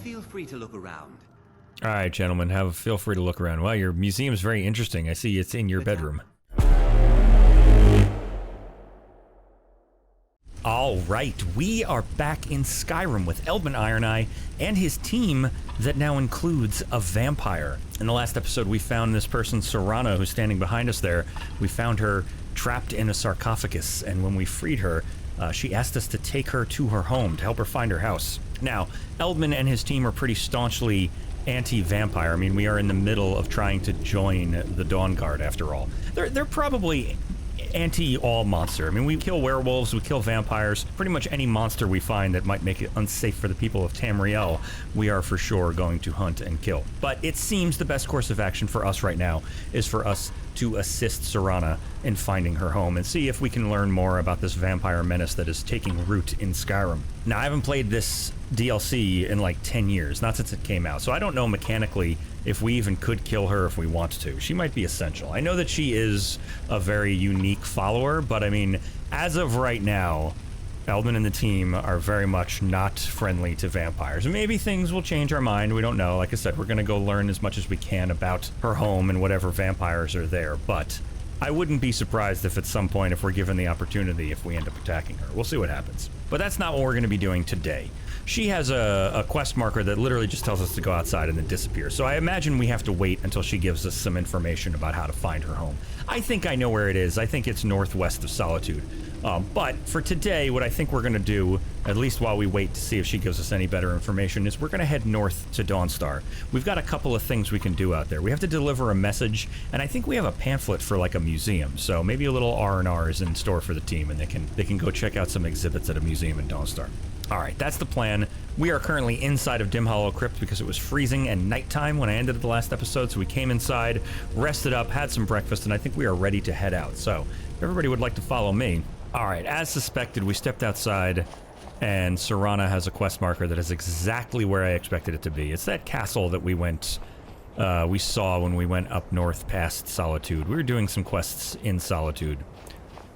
Feel free to look around. All right, gentlemen, feel free to look around. Well, your museum is very interesting. I see it's in your bedroom. All right, we are back in Skyrim with Eldmund Iron Eye and his team that now includes a vampire. In the last episode, we found this person, Serana, who's standing behind us there. We found her trapped in a sarcophagus, and when we freed her, she asked us to take her to her home to help her find her house. Now, Eldmund and his team are pretty staunchly anti-vampire. I mean, we are in the middle of trying to join the Dawngaurd, after all. They're probably anti-all monster. I mean, we kill werewolves, we kill vampires. Pretty much any monster we find that might make it unsafe for the people of Tamriel, we are for sure going to hunt and kill. But it seems the best course of action for us right now is for us to assist Serana in finding her home and see if we can learn more about this vampire menace that is taking root in Skyrim. Now, I haven't played this DLC in like 10 years, not since it came out, so I don't know mechanically if we even could kill her if we want to. She might be essential. I know that she is a very unique follower, but I mean, as of right now, Eldmund and the team are very much not friendly to vampires. Maybe things will change our mind, we don't know. Like I said, we're gonna go learn as much as we can about her home and whatever vampires are there, but I wouldn't be surprised if at some point, if we're given the opportunity, if we end up attacking her. We'll see what happens. But that's not what we're gonna be doing today. She has a quest marker that literally just tells us to go outside and then disappear. So I imagine we have to wait until she gives us some information about how to find her home. I think I know where it is. I think it's northwest of Solitude. But for today, what I think we're going to do, at least while we wait to see if she gives us any better information, is we're going to head north to Dawnstar. We've got a couple of things we can do out there. We have to deliver a message, and I think we have a pamphlet for like a museum. So maybe a little R&R is in store for the team, and they can go check out some exhibits at a museum in Dawnstar. All right, that's the plan. We are currently inside of Dim Hollow Crypt because it was freezing and nighttime when I ended the last episode, so we came inside, rested up, had some breakfast, and I think we are ready to head out. So if everybody would like to follow me. All right, as suspected, we stepped outside, and Serana has a quest marker that is exactly where I expected it to be. It's that castle that we saw when we went up north past Solitude. We were doing some quests in Solitude,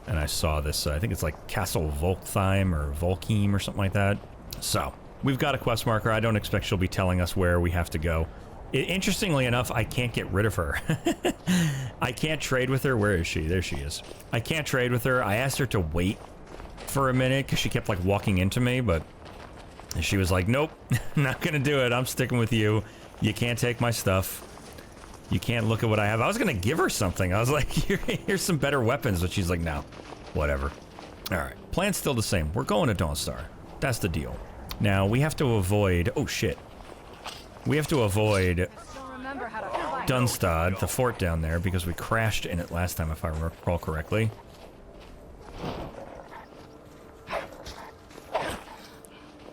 and I saw this, I think it's like Castle Volktheim or Volkheim or something like that. So, we've got a quest marker. I don't expect she'll be telling us where we have to go. Interestingly enough, I can't get rid of her. I can't trade with her. Where is she? There she is. I can't trade with her. I asked her to wait for a minute because she kept like walking into me, but she was like, nope, not gonna do it. I'm sticking with you. You can't take my stuff. You can't look at what I have. I was gonna give her something. I was like, here's some better weapons, but she's like, no, whatever. All right, plan's still the same. We're going to Dawnstar. That's the deal. Now, we have to avoid, oh shit. We have to avoid Dunstad, the fort down there, because we crashed in it last time, if I recall correctly. Do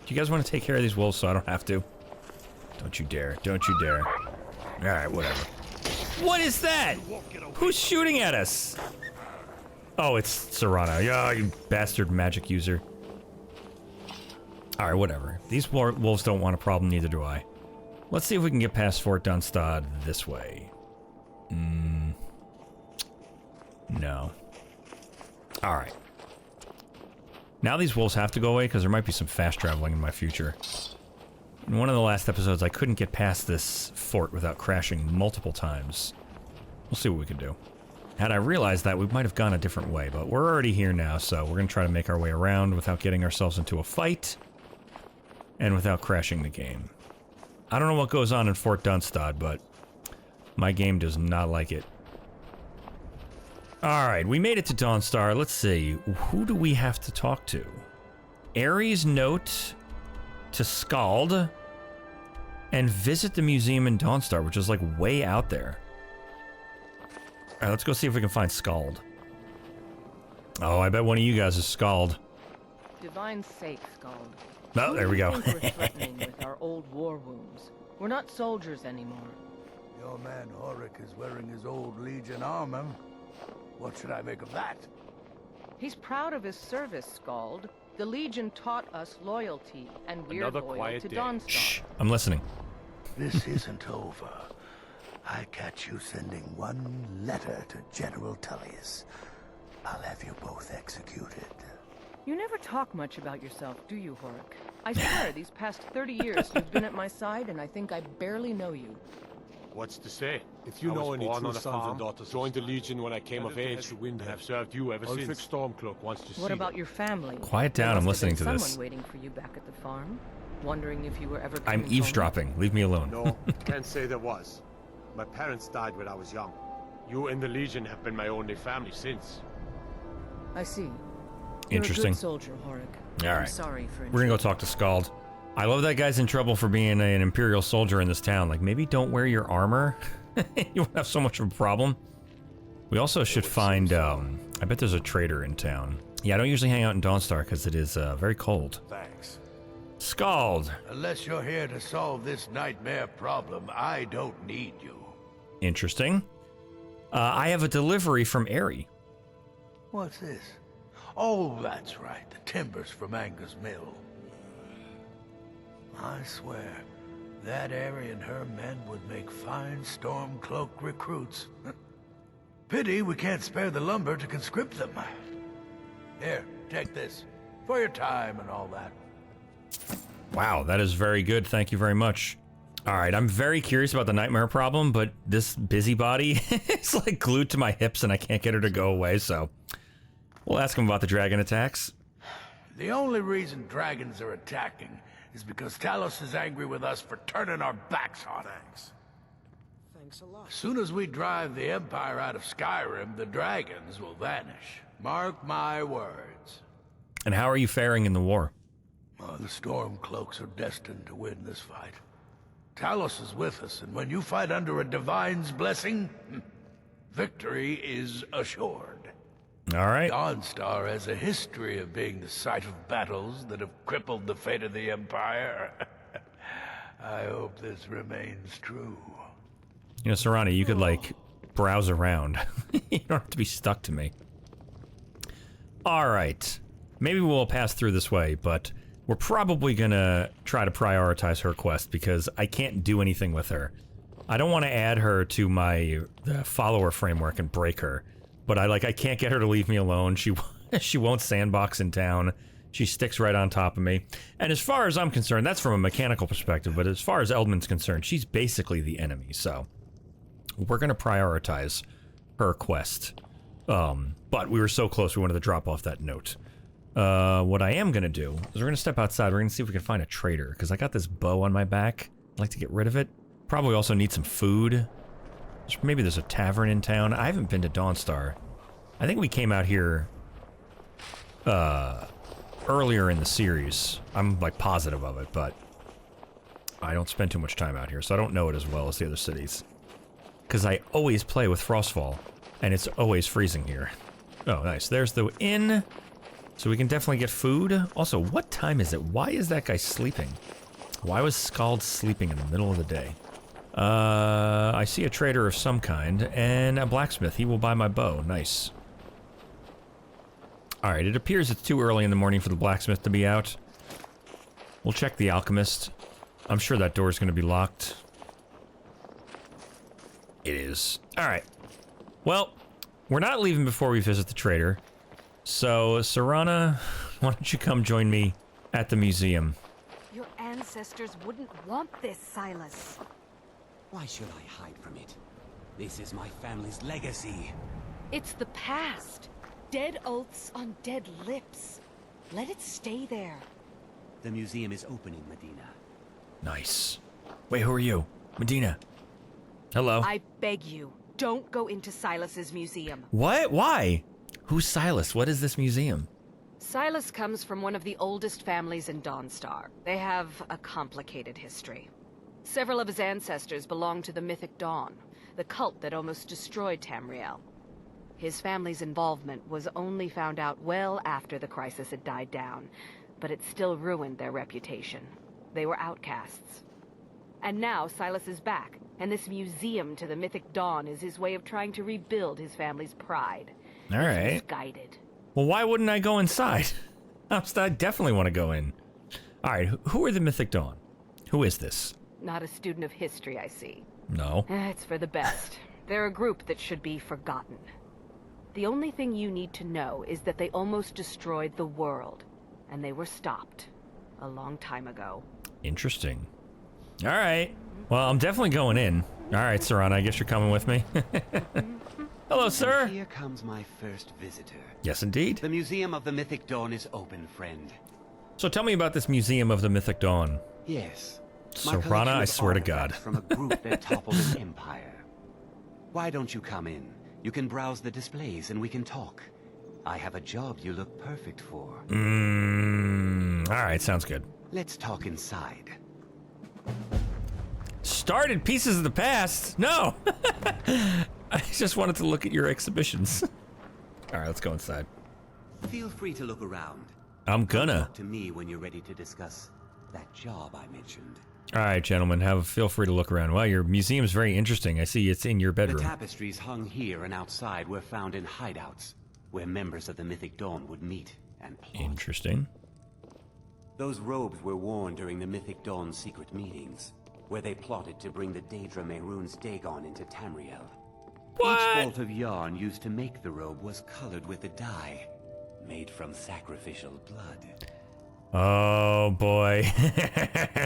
you guys want to take care of these wolves so I don't have to? Don't you dare. Don't you dare. Alright, whatever. What is that? Who's shooting at us? Oh, it's Serana. Yeah, you bastard magic user. Alright, whatever. These wolves don't want a problem, neither do I. Let's see if we can get past Fort Dunstad this way. No. Alright. Now these wolves have to go away because there might be some fast traveling in my future. In one of the last episodes, I couldn't get past this fort without crashing multiple times. We'll see what we can do. Had I realized that, we might have gone a different way, but we're already here now, so we're going to try to make our way around without getting ourselves into a fight and without crashing the game. I don't know what goes on in Fort Dunstad, but my game does not like it. Alright, we made it to Dawnstar. Let's see. Who do we have to talk to? Ares' note to Skald and visit the museum in Dawnstar, which is like way out there. Alright, let's go see if we can find Skald. Oh, I bet one of you guys is Skald. Divine sake, Skald. Oh, there we go. We're threatening with our old war wounds. We're not soldiers anymore. Your man Horik is wearing his old Legion armor. What should I make of that? He's proud of his service, Skald. The Legion taught us loyalty, and we're loyal to Dawnstar. Shh, I'm listening. This isn't over. I catch you sending one letter to General Tullius. I'll have you both executed. You never talk much about yourself, do you, Horik? I swear, these past 30 years you've been at my side, and I think I barely know you. What's to say? If you know any true sons and daughters, Joined the Legion when I came of age, and have served you ever since. Ulfric Stormcloak wants to see What about your family? Quiet down, I'm listening to this. Someone waiting for you back at the farm, wondering if you were ever I'm coming eavesdropping. Leave me alone. No, can't say there was. My parents died when I was young. You and the Legion have been my only family since. home. I see. Interesting. You're a good soldier, Horik. All I'm right. sorry for We're gonna go talk to Scald. I love that guy's in trouble for being an Imperial soldier in this town. Like, maybe don't wear your armor. You won't have so much of a problem. We also should find, I bet there's a trader in town. Yeah, I don't usually hang out in Dawnstar because it is very cold. Thanks. Scald! Unless you're here to solve this nightmare problem, I don't need you. Interesting. I have a delivery from Aerie. What's this? Oh, that's right. The timbers from Anger's mill. I swear, that Aerie and her men would make fine Stormcloak recruits. Pity we can't spare the lumber to conscript them. Here, take this. For your time and all that. Wow, that is very good. Thank you very much. All right, I'm very curious about the nightmare problem, but this busybody is like glued to my hips and I can't get her to go away, so we'll ask him about the dragon attacks. The only reason dragons are attacking is because Talos is angry with us for turning our backs on it. Thanks a lot. As soon as we drive the Empire out of Skyrim, the dragons will vanish. Mark my words. And how are you faring in the war? The Stormcloaks are destined to win this fight. Talos is with us, and when you fight under a divine's blessing, victory is assured. All right. Dawnstar has a history of being the site of battles that have crippled the fate of the Empire. I hope this remains true. You know, Serana, you could, like, browse around. You don't have to be stuck to me. All right. Maybe we'll pass through this way, but we're probably gonna try to prioritize her quest because I can't do anything with her. I don't want to add her to my follower framework and break her, but I can't get her to leave me alone. She won't sandbox in town. She sticks right on top of me. And as far as I'm concerned, that's from a mechanical perspective, but as far as Eldmund's concerned, she's basically the enemy, so we're gonna prioritize her quest. But we were so close, we wanted to drop off that note. What I am gonna do is we're gonna step outside. We're gonna see if we can find a trader, because I got this bow on my back. I'd like to get rid of it. Probably also need some food. Maybe there's a tavern in town. I haven't been to Dawnstar. I think we came out here earlier in the series. I'm like positive of it, but I don't spend too much time out here, so I don't know it as well as the other cities. Because I always play with Frostfall, and it's always freezing here. Oh, nice. There's the inn. So we can definitely get food. Also, what time is it? Why is that guy sleeping? Why was Scald sleeping in the middle of the day? I see a trader of some kind, and a blacksmith. He will buy my bow. Nice. Alright, it appears it's too early in the morning for the blacksmith to be out. We'll check the alchemist. I'm sure that door's going to be locked. It is. Alright. Well, we're not leaving before we visit the trader. So, Serana, why don't you come join me at the museum? Your ancestors wouldn't want this, Silas. Why should I hide from it? This is my family's legacy. It's the past. Dead oaths on dead lips. Let it stay there. The museum is opening, Medina. Nice. Wait, who are you? Medina. Hello. I beg you, don't go into Silas's museum. What? Why? Who's Silas? What is this museum? Silas comes from one of the oldest families in Dawnstar. They have a complicated history. Several of his ancestors belong to the mythic Dawn, the cult that almost destroyed Tamriel. His family's involvement was only found out well after the crisis had died down, but it still ruined their reputation. They were outcasts. And now Silas is back, and this museum to the mythic Dawn is his way of trying to rebuild his family's pride. All right. It's misguided. Well, why wouldn't I go inside? I definitely want to go in. All right, who are the Mythic Dawn? Who is this? Not a student of history, I see. No. It's for the best. They're a group that should be forgotten. The only thing you need to know is that they almost destroyed the world, and they were stopped a long time ago. Interesting. All right. Well, I'm definitely going in. All right, Serana, I guess you're coming with me. Hello, sir. And here comes my first visitor. Yes, indeed. The Museum of the Mythic Dawn is open, friend. So tell me about this Museum of the Mythic Dawn. Yes. Serana, I swear to God. From a group that toppled an empire. Why don't you come in? You can browse the displays and we can talk. I have a job you look perfect for. All right, sounds good. Let's talk inside. Started Pieces of the Past? No! I just wanted to look at your exhibitions. All right, let's go inside. Feel free to look around. I'm gonna. Talk to me when you're ready to discuss that job I mentioned. All right, gentlemen, feel free to look around. Well, your museum is very interesting. I see it's in your bedroom. The tapestries hung here and outside were found in hideouts, where members of the Mythic Dawn would meet and plot. Interesting. Those robes were worn during the Mythic Dawn's secret meetings, where they plotted to bring the Daedra Mehrunes Dagon into Tamriel. What? Each bolt of yarn used to make the robe was colored with a dye, made from sacrificial blood. Oh, boy.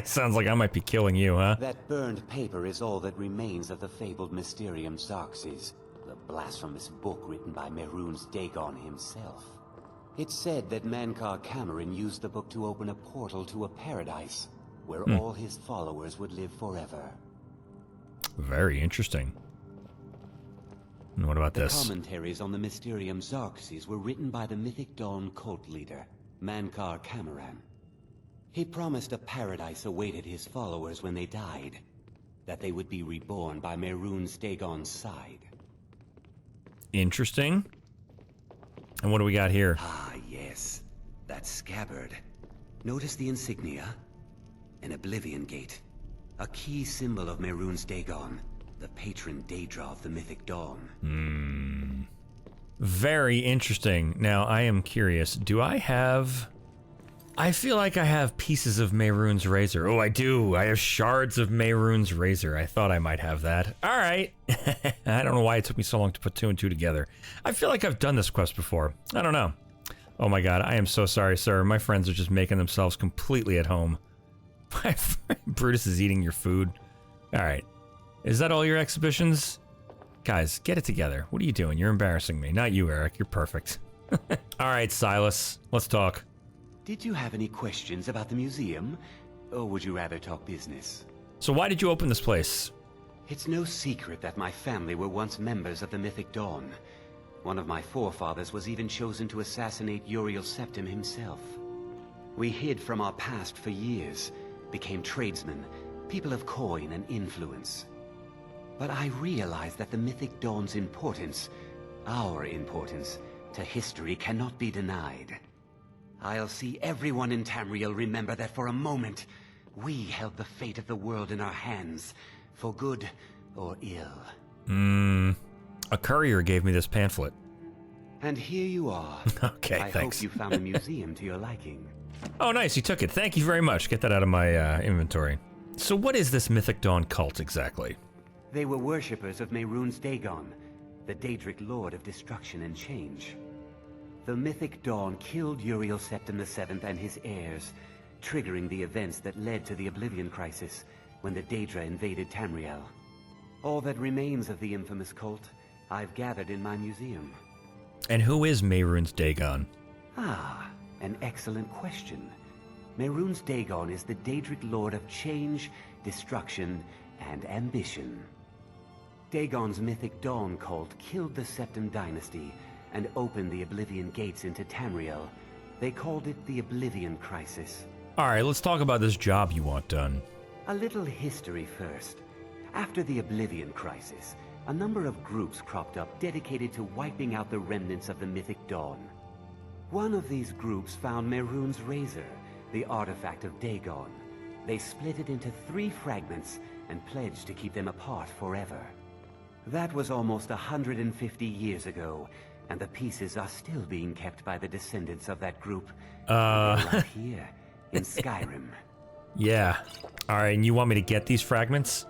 Sounds like I might be killing you, huh? That burned paper is all that remains of the fabled Mysterium Xarxes, the blasphemous book written by Mehrunes Dagon himself. It's said that Mankar Cameron used the book to open a portal to a paradise, where all his followers would live forever. Very interesting. And what about this? Commentaries on the Mysterium Xarxes were written by the Mythic Dawn cult leader, Mankar Cameron. He promised a paradise awaited his followers when they died, that they would be reborn by Mehrunes Dagon's side. Interesting. And what do we got here? Ah, yes. That scabbard. Notice the insignia? An Oblivion Gate. A key symbol of Mehrunes Dagon, the patron Daedra of the Mythic Dawn. Very interesting. Now, I am curious. Do I have... I feel like I have pieces of Mehrunes Razor. Oh, I do. I have shards of Mehrunes Razor. I thought I might have that. All right. I don't know why it took me so long to put two and two together. I feel like I've done this quest before. I don't know. Oh my god, I am so sorry, sir. My friends are just making themselves completely at home. My friend Brutus is eating your food. All right. Is that all your exhibitions? Guys, get it together. What are you doing? You're embarrassing me. Not you, Eric. You're perfect. All right, Silas. Let's talk. Did you have any questions about the museum? Or would you rather talk business? So why did you open this place? It's no secret that my family were once members of the Mythic Dawn. One of my forefathers was even chosen to assassinate Uriel Septim himself. We hid from our past for years, became tradesmen, people of coin and influence. But I realized that the Mythic Dawn's importance, our importance, to history cannot be denied. I'll see everyone in Tamriel remember that for a moment, we held the fate of the world in our hands, for good or ill. A courier gave me this pamphlet. And here you are. Okay, I thanks. hope you found the museum to your liking. Oh, nice. You took it. Thank you very much. Get that out of my inventory. So what is this Mythic Dawn cult exactly? They were worshippers of Mehrunes Dagon, the Daedric Lord of Destruction and Change. The Mythic Dawn killed Uriel Septim VII and his heirs, triggering the events that led to the Oblivion Crisis when the Daedra invaded Tamriel. All that remains of the infamous cult, I've gathered in my museum. And who is Mehrunes Dagon? Ah, an excellent question. Mehrunes Dagon is the Daedric Lord of Change, Destruction, and Ambition. Dagon's Mythic Dawn cult killed the Septim dynasty and opened the Oblivion Gates into Tamriel. They called it the Oblivion Crisis. Alright, let's talk about this job you want done. A little history first. After the Oblivion Crisis, a number of groups cropped up dedicated to wiping out the remnants of the Mythic Dawn. One of these groups found Mehrunes Razor, the artifact of Dagon. They split it into 3 fragments and pledged to keep them apart forever. That was almost 150 years ago, and the pieces are still being kept by the descendants of that group. Right here, in Skyrim. Yeah. Alright, and you want me to get these fragments?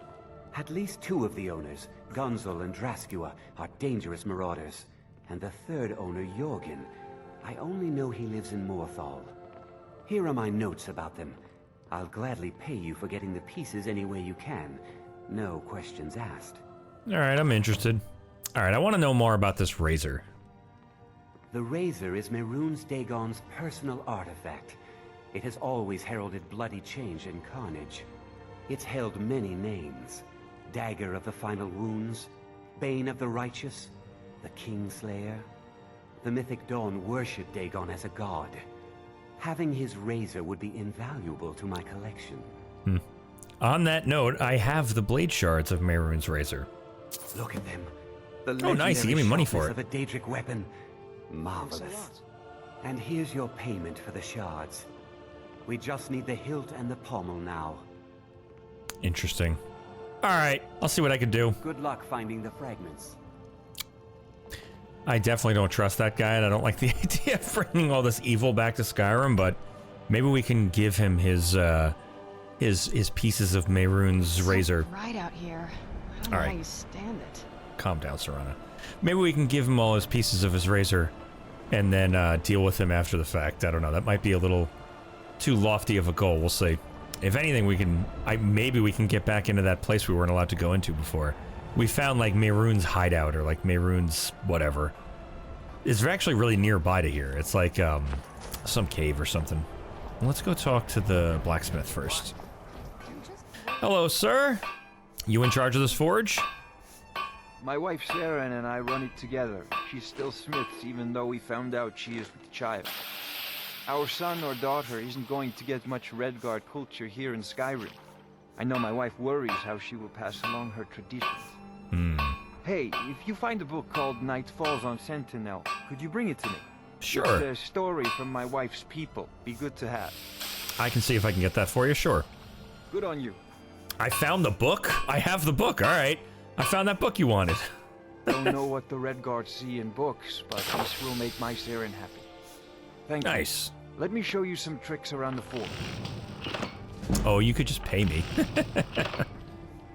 At least 2 of the owners, Gunzel and Draskua, are dangerous marauders, and the third owner, Jorgen. I only know he lives in Morthal. Here are my notes about them. I'll gladly pay you for getting the pieces any way you can. No questions asked. Alright, I'm interested. Alright, I want to know more about this razor. The razor is Mehrunes Dagon's personal artifact. It has always heralded bloody change and carnage. It's held many names. Dagger of the Final Wounds, Bane of the Righteous, the Kingslayer. The Mythic Dawn worshipped Dagon as a god. Having his razor would be invaluable to my collection. On that note, I have the blade shards of Mehrunes' razor. Look at them. The Oh, nice. He gave me money for it. Of a Daedric weapon. Marvelous. And here's your payment for the shards. We just need the hilt and the pommel now. Interesting. Alright, I'll see what I can do. Good luck finding the fragments. I definitely don't trust that guy, and I don't like the idea of bringing all this evil back to Skyrim, but maybe we can give him his pieces of Mehrunes' razor. Right out here. I don't know how you stand it. Calm down, Serana. Maybe we can give him all his pieces of his razor and then deal with him after the fact. I don't know. That might be a little too lofty of a goal. We'll see. If anything, we can... maybe we can get back into that place we weren't allowed to go into before. We found, like, Mehrunes' hideout or, like, Mehrunes' whatever. It's actually really nearby to here. It's like some cave or something. Let's go talk to the blacksmith first. Hello, sir. You in charge of this forge? My wife Serana and I run it together. She's still smiths, even though we found out she is with child. Our son or daughter isn't going to get much Redguard culture here in Skyrim. I know my wife worries how she will pass along her traditions. Hey, if you find a book called Night Falls on Sentinel, could you bring it to me? Sure. It's a story from my wife's people. Be good to have. I can see if I can get that for you, sure. Good on you. I found the book? I have the book, alright. I found that book you wanted. Don't know what the Redguard see in books, but this will make my Saren happy. Thank you. Nice. Let me show you some tricks around the fort. Oh, you could just pay me.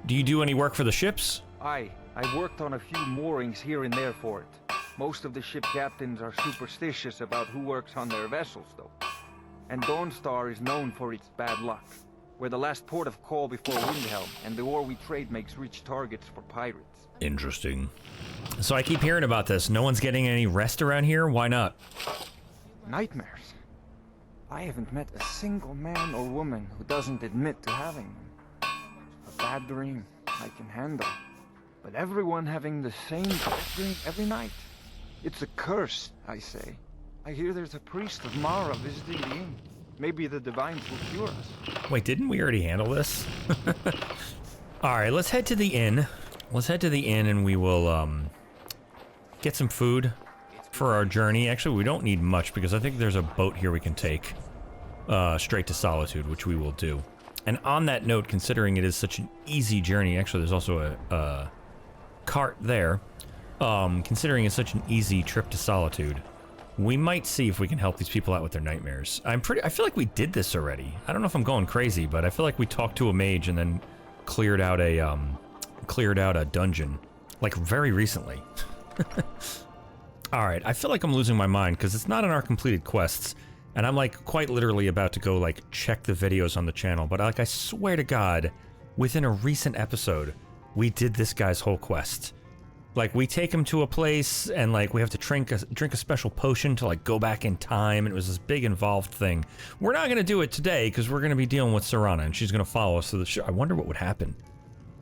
Do you do any work for the ships? I worked on a few moorings here and there for it. Most of the ship captains are superstitious about who works on their vessels, though. And Dawnstar is known for its bad luck. We're the last port of call before Windhelm, and the ore we trade makes rich targets for pirates. Interesting. So I keep hearing about this. No one's getting any rest around here? Why not? Nightmares. I haven't met a single man or woman who doesn't admit to having them. A bad dream I can handle, but everyone having the same bad dream every night. It's a curse, I say. I hear there's a priest of Mara visiting the inn. Maybe the divines will cure us. Wait, didn't we already handle this? Alright, let's head to the inn. Let's head to the inn and we will, get some food for our journey. Actually, we don't need much because I think there's a boat here we can take straight to Solitude, which we will do. And on that note, considering it is such an easy journey, actually there's also a cart there. Considering it's such an easy trip to Solitude, we might see if we can help these people out with their nightmares. I feel like we did this already. I don't know if I'm going crazy, but I feel like we talked to a mage and then cleared out a dungeon, like very recently. Alright, I feel like I'm losing my mind because it's not in our completed quests, and I'm like quite literally about to go like check the videos on the channel, but like I swear to God, within a recent episode, we did this guy's whole quest. Like, we take him to a place, and, like, we have to drink a special potion to, like, go back in time, and it was this big involved thing. We're not gonna do it today, because we're gonna be dealing with Serana, and she's gonna follow us through the show. I wonder what would happen.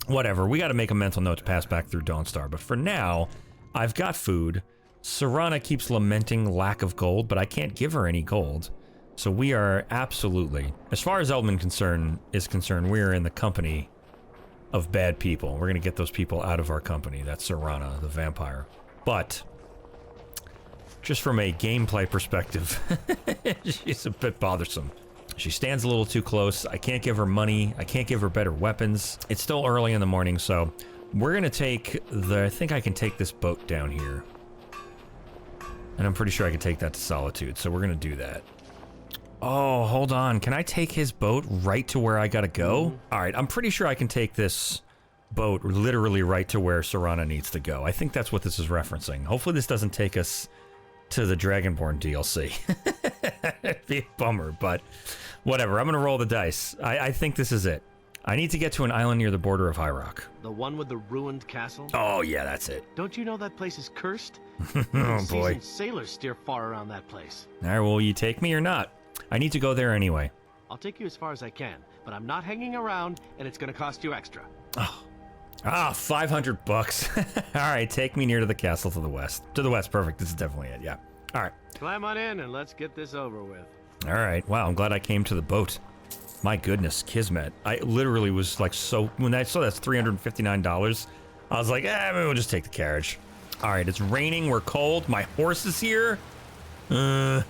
Whatever, we gotta make a mental note to pass back through Dawnstar, but for now, I've got food. Serana keeps lamenting lack of gold, but I can't give her any gold. So we are absolutely, as far as Eldmund is concerned, we are in the company of bad people. We're gonna get those people out of our company. That's Serana, the vampire. But just from a gameplay perspective, she's a bit bothersome. She stands a little too close. I can't give her money. I can't give her better weapons. It's still early in the morning, so we're gonna take I think I can take this boat down here. And I'm pretty sure I can take that to Solitude, so we're gonna do that. Oh, hold on. Can I take his boat right to where I gotta go? Alright, I'm pretty sure I can take this boat literally right to where Serana needs to go. I think that's what this is referencing. Hopefully this doesn't take us to the Dragonborn DLC. It'd be a bummer, but whatever. I'm going to roll the dice. I think this is it. I need to get to an island near the border of High Rock. The one with the ruined castle? Oh, yeah, that's it. Don't you know that place is cursed? Oh, boy. Seasoned sailors steer far around that place. All right, well, will you take me or not? I need to go there anyway. I'll take you as far as I can, but I'm not hanging around, and it's going to cost you extra. Oh. $500. All right, take me near to the castle to the west. To the west, perfect. This is definitely it, yeah. All right. Climb on in and let's get this over with. All right. Wow, I'm glad I came to the boat. My goodness, Kismet. I literally was like so... When I saw that's $359, I was like, maybe we'll just take the carriage. All right, it's raining. We're cold. My horse is here. Oh,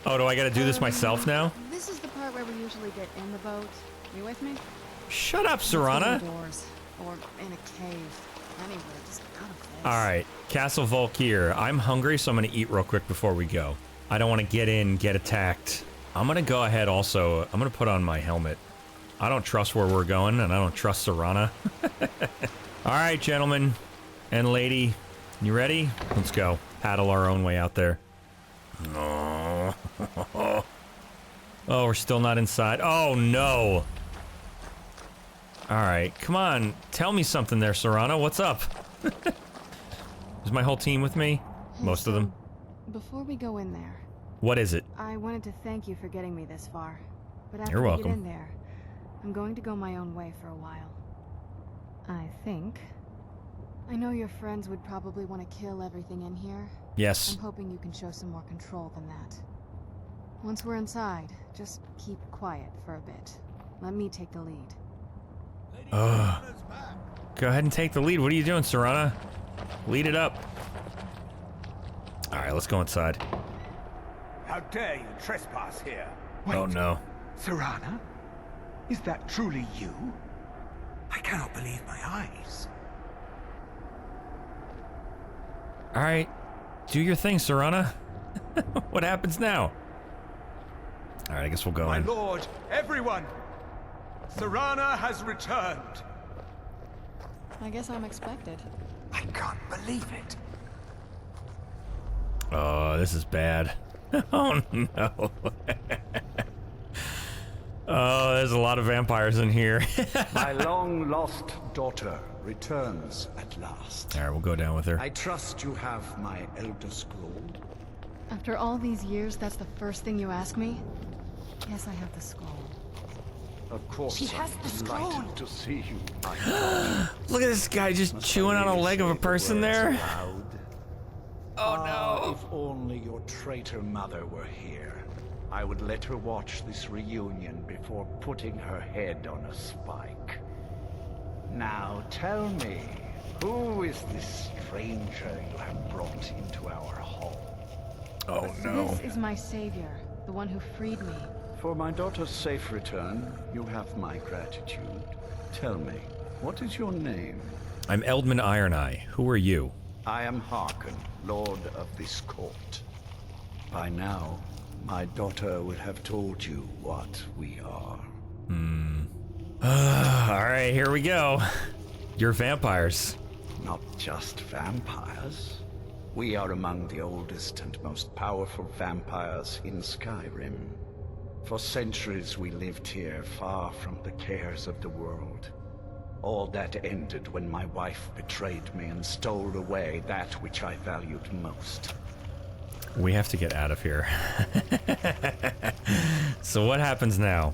do I got to do this myself now? This is the part where we usually get in the boat. You with me? Shut up, Serana. Indoors, or in a cave. Anywhere, just out of this. All right, Castle Volkir. I'm hungry, so I'm going to eat real quick before we go. I don't want to get in, get attacked. I'm going to go ahead also. I'm going to put on my helmet. I don't trust where we're going, and I don't trust Serana. All right, gentlemen and lady. You ready? Let's go. Paddle our own way out there. Oh, we're still not inside. Oh, no. All right, come on. Tell me something there, Serana. What's up? Is my whole team with me? Most of them. Before we go in there... What is it? I wanted to thank you for getting me this far. But after You're we welcome. get in there, I'm going to go my own way for a while. I think. I know your friends would probably want to kill everything in here. Yes. I'm hoping you can show some more control than that. Once we're inside, just keep quiet for a bit. Let me take the lead. Go ahead and take the lead. What are you doing, Serana? Lead it up. All right, let's go inside. How dare you trespass here? Oh, no. Serana? Is that truly you? I cannot believe my eyes. All right. Do your thing, Serana. What happens now? All right, I guess we'll go My in. lord, everyone! Serana has returned! I guess I'm expected. I can't believe it. Oh, this is bad. Oh, no. Oh, there's a lot of vampires in here. My long-lost daughter returns at last. All right, we'll go down with her. I trust you have my Elder Scroll. After all these years, that's the first thing you ask me? Yes, I have the scroll. Of course, She has the scroll. delighted to see you. Look at this guy just chewing on a leg of a person there. Oh no! If only your traitor mother were here, I would let her watch this reunion before putting her head on a spike. Now tell me, who is this stranger you have brought into our hall? Oh no. This is my savior, the one who freed me. For my daughter's safe return, you have my gratitude. Tell me, what is your name? I'm Eldmund Ironeye. Who are you? I am Harkon, Lord of this court. By now, my daughter would have told you what we are. All right, here we go. You're vampires. Not just vampires. We are among the oldest and most powerful vampires in Skyrim. For centuries we lived here, far from the cares of the world. All that ended when my wife betrayed me and stole away that which I valued most. We have to get out of here. So what happens now?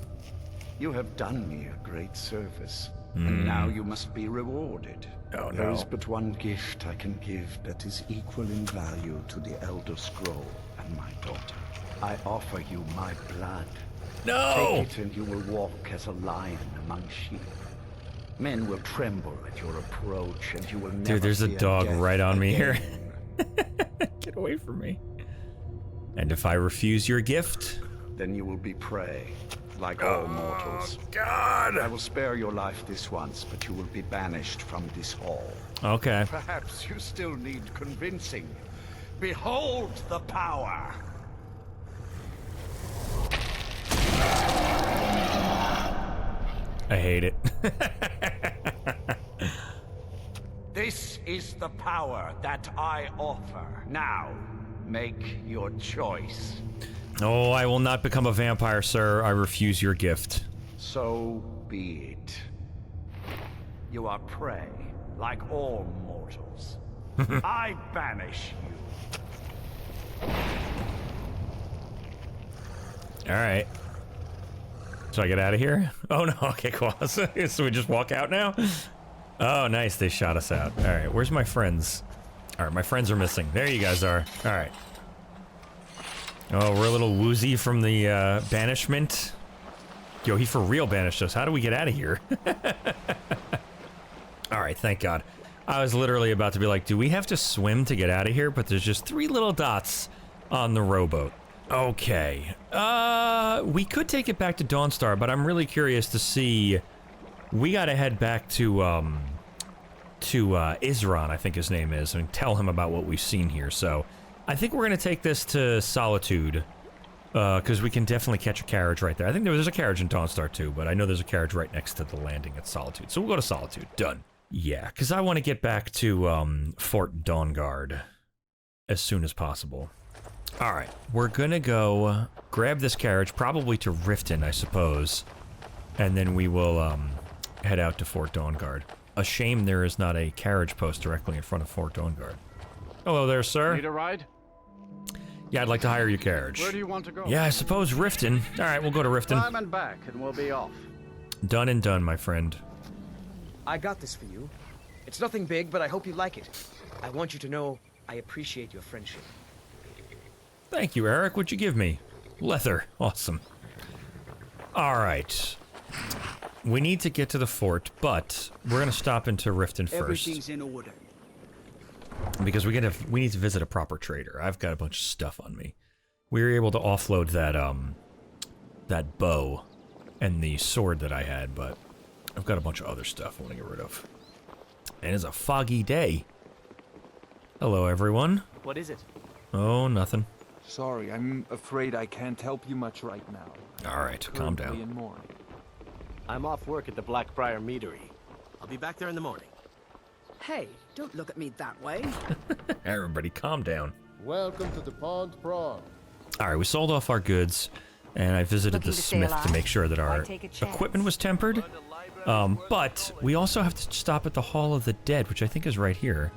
You have done me a great service, and now you must be rewarded. Oh, There no. is but one gift I can give that is equal in value to the Elder Scroll and my daughter. I offer you my blood. No! Take it and you will walk as a lion among sheep. Men will tremble at your approach, and you will never Dude, there's a fear dog death right on me here. again. Get away from me. And if I refuse your gift? Then you will be prey, like all mortals. God! I will spare your life this once, but you will be banished from this hall. Okay. Perhaps you still need convincing. Behold the power! I hate it. This is the power that I offer. Now, make your choice. Oh, I will not become a vampire, sir. I refuse your gift. So be it. You are prey, like all mortals. I banish you. Alright. So I get out of here? Oh no, okay, cool. So we just walk out now? Oh, nice, they shot us out. Alright, where's my friends? Alright, my friends are missing. There you guys are. Alright. Oh, we're a little woozy from the banishment. Yo, he for real banished us. How do we get out of here? Alright, thank God. I was literally about to be like, do we have to swim to get out of here? But there's just 3 little dots on the rowboat. Okay. We could take it back to Dawnstar, but I'm really curious to see... We gotta head back to Isran, I think his name is, and tell him about what we've seen here. So, I think we're gonna take this to Solitude, because we can definitely catch a carriage right there. I think there's a carriage in Dawnstar too, but I know there's a carriage right next to the landing at Solitude. So we'll go to Solitude. Done. Yeah, because I want to get back to Fort Dawngaurd as soon as possible. Alright, we're gonna go grab this carriage, probably to Riften, I suppose, and then we will head out to Fort Dawngaurd. A shame there is not a carriage post directly in front of Fort Dawngaurd. Hello there, sir. Need a ride? Yeah, I'd like to hire your carriage. Where do you want to go? Yeah, I suppose Riften. Alright, we'll go to Riften. Climb and back, and we'll be off. Done and done, my friend. I got this for you. It's nothing big, but I hope you like it. I want you to know I appreciate your friendship. Thank you, Eric. What'd you give me? Leather. Awesome. Alright. We need to get to the fort, but we're gonna stop into Riften first. Everything's in order. Because we need to visit a proper trader. I've got a bunch of stuff on me. We were able to offload that, that bow and the sword that I had, but I've got a bunch of other stuff I want to get rid of. And it's a foggy day. Hello, everyone. What is it? Oh, nothing. Sorry, I'm afraid I can't help you much right now. Alright, calm down. In mourning. I'm off work at the Blackbriar Meadery. I'll be back there in the morning. Hey, don't look at me that way. Everybody, calm down. Welcome to the Pond Prawn. Alright, we sold off our goods, and I visited the smith to make sure that our equipment was tempered. But we also have to stop at the Hall of the Dead, which I think is right here.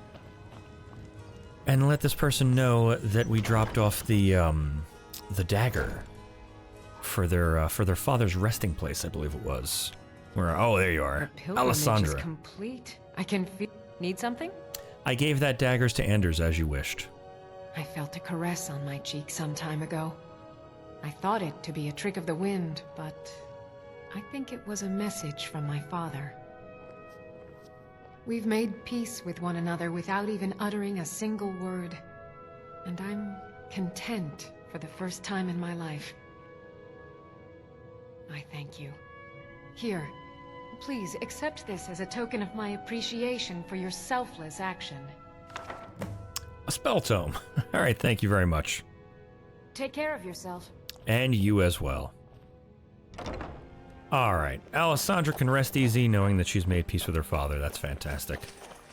And let this person know that we dropped off the dagger for their father's resting place, I believe it was. Where? Oh, there you are, Alessandra. Is complete. I can feel. Need something? I gave that daggers to Anders as you wished. I felt a caress on my cheek some time ago. I thought it to be a trick of the wind, but I think it was a message from my father. We've made peace with one another without even uttering a single word. And I'm content for the first time in my life. I thank you. Here, please accept this as a token of my appreciation for your selfless action. A spell tome. Alright, thank you very much. Take care of yourself. And you as well. Alright, Alessandra can rest easy knowing that she's made peace with her father. That's fantastic.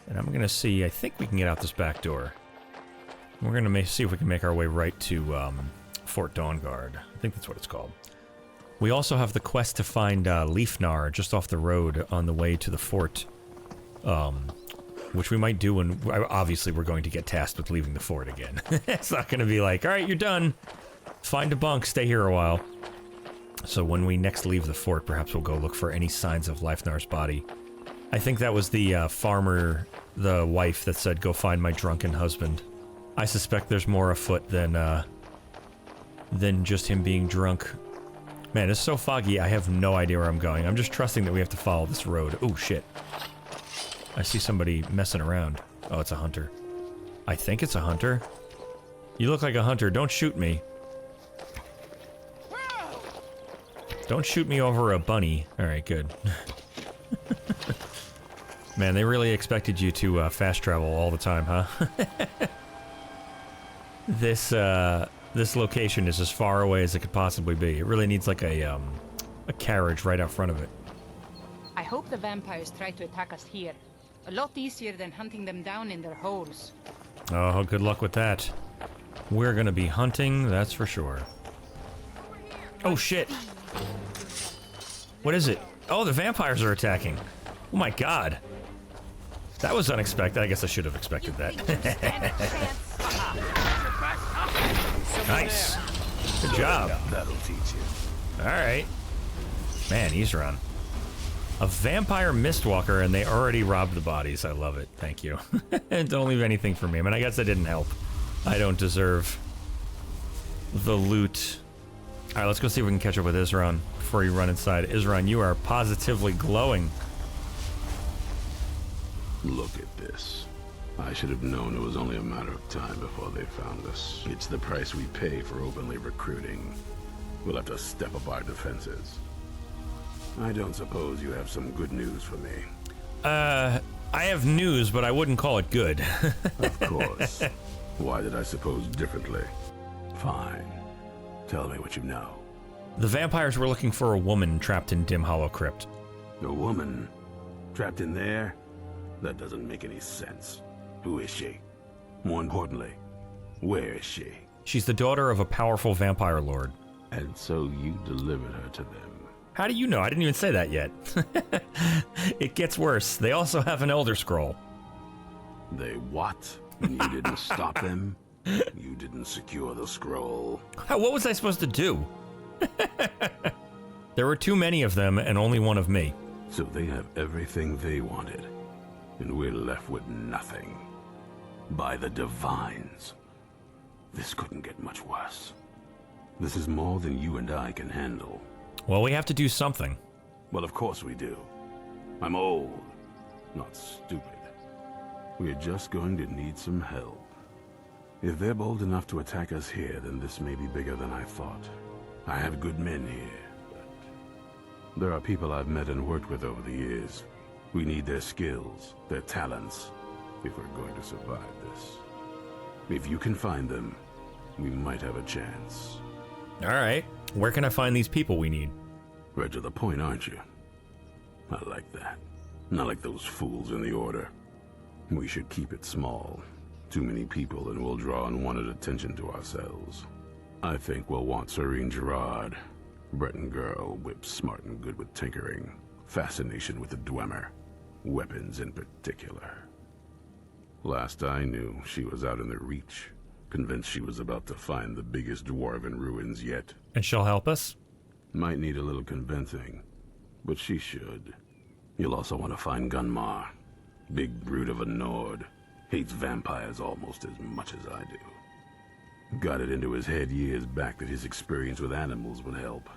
And I'm gonna see, I think we can get out this back door. We're gonna see if we can make our way right to Fort Dawngaurd. I think that's what it's called. We also have the quest to find Leafnar just off the road on the way to the fort. Which we might do when, obviously we're going to get tasked with leaving the fort again. It's not gonna be like, alright, you're done. Find a bunk, stay here a while. So when we next leave the fort, perhaps we'll go look for any signs of Leifnar's body. I think that was the farmer, the wife, that said, go find my drunken husband. I suspect there's more afoot than just him being drunk. Man, it's so foggy, I have no idea where I'm going. I'm just trusting that we have to follow this road. Oh, shit. I see somebody messing around. Oh, it's a hunter. I think it's a hunter. You look like a hunter. Don't shoot me. Don't shoot me over a bunny. Alright, good. Man, they really expected you to fast travel all the time, huh? This location is as far away as it could possibly be. It really needs like a carriage right out front of it. I hope the vampires try to attack us here. A lot easier than hunting them down in their holes. Oh, good luck with that. We're gonna be hunting, that's for sure. Oh shit! What is it? Oh, the vampires are attacking. Oh my god. That was unexpected. I guess I should have expected that. Nice. Good job. That'll teach you. Alright. Man, Isran. A vampire mistwalker, and they already robbed the bodies. I love it. Thank you. Don't leave anything for me. I mean, I guess I didn't help. I don't deserve the loot. Alright, let's go see if we can catch up with Isran before you run inside. Isran, you are positively glowing. Look at this. I should have known it was only a matter of time before they found us. It's the price we pay for openly recruiting. We'll have to step up our defenses. I don't suppose you have some good news for me. I have news, but I wouldn't call it good. Of course. Why did I suppose differently? Fine. Tell me what you know. The vampires were looking for a woman trapped in Dim Hollow Crypt. A woman? Trapped in there? That doesn't make any sense. Who is she? More importantly, where is she? She's the daughter of a powerful vampire lord. And so you delivered her to them. How do you know? I didn't even say that yet. It gets worse. They also have an Elder Scroll. They what? You didn't stop them? You didn't secure the scroll? What was I supposed to do? There were too many of them and only one of me. So they have everything they wanted, and we're left with nothing. By the Divines. This couldn't get much worse. This is more than you and I can handle. Well, we have to do something. Well, of course we do. I'm old, not stupid. We're just going to need some help. If they're bold enough to attack us here, then this may be bigger than I thought. I have good men here, but there are people I've met and worked with over the years. We need their skills, their talents, if we're going to survive this. If you can find them, we might have a chance. All right. Where can I find these people we need? Right to the point, aren't you? I like that. Not like those fools in the Order. We should keep it small. Too many people and we'll draw unwanted attention to ourselves. I think we'll want Serene Gerard. Breton girl, whip smart and good with tinkering. Fascination with the Dwemer. Weapons in particular. Last I knew, she was out in the Reach. Convinced she was about to find the biggest dwarven ruins yet. And she'll help us? Might need a little convincing, but she should. You'll also want to find Gunmar. Big brute of a Nord. Hates vampires almost as much as I do. Got it into his head years back that his experience with animals would help.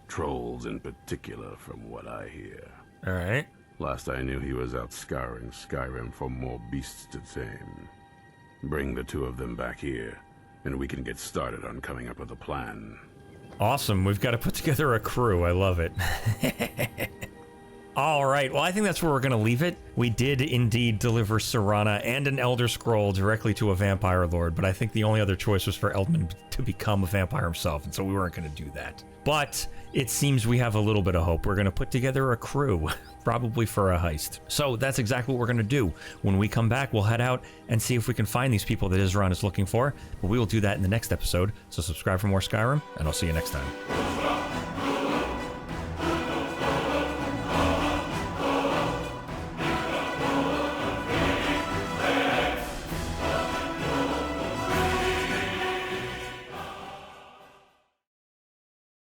Trolls in particular, from what I hear. Alright. Last I knew, he was out scouring Skyrim for more beasts to tame. Bring the two of them back here, and we can get started on coming up with a plan. Awesome. We've got to put together a crew. I love it. All right. Well, I think that's where we're going to leave it. We did indeed deliver Serana and an Elder Scroll directly to a vampire lord, but I think the only other choice was for Eldmund to become a vampire himself, and so we weren't going to do that. But it seems we have a little bit of hope. We're going to put together a crew, probably for a heist. So that's exactly what we're going to do. When we come back, we'll head out and see if we can find these people that Isran is looking for. But we will do that in the next episode. So subscribe for more Skyrim, and I'll see you next time.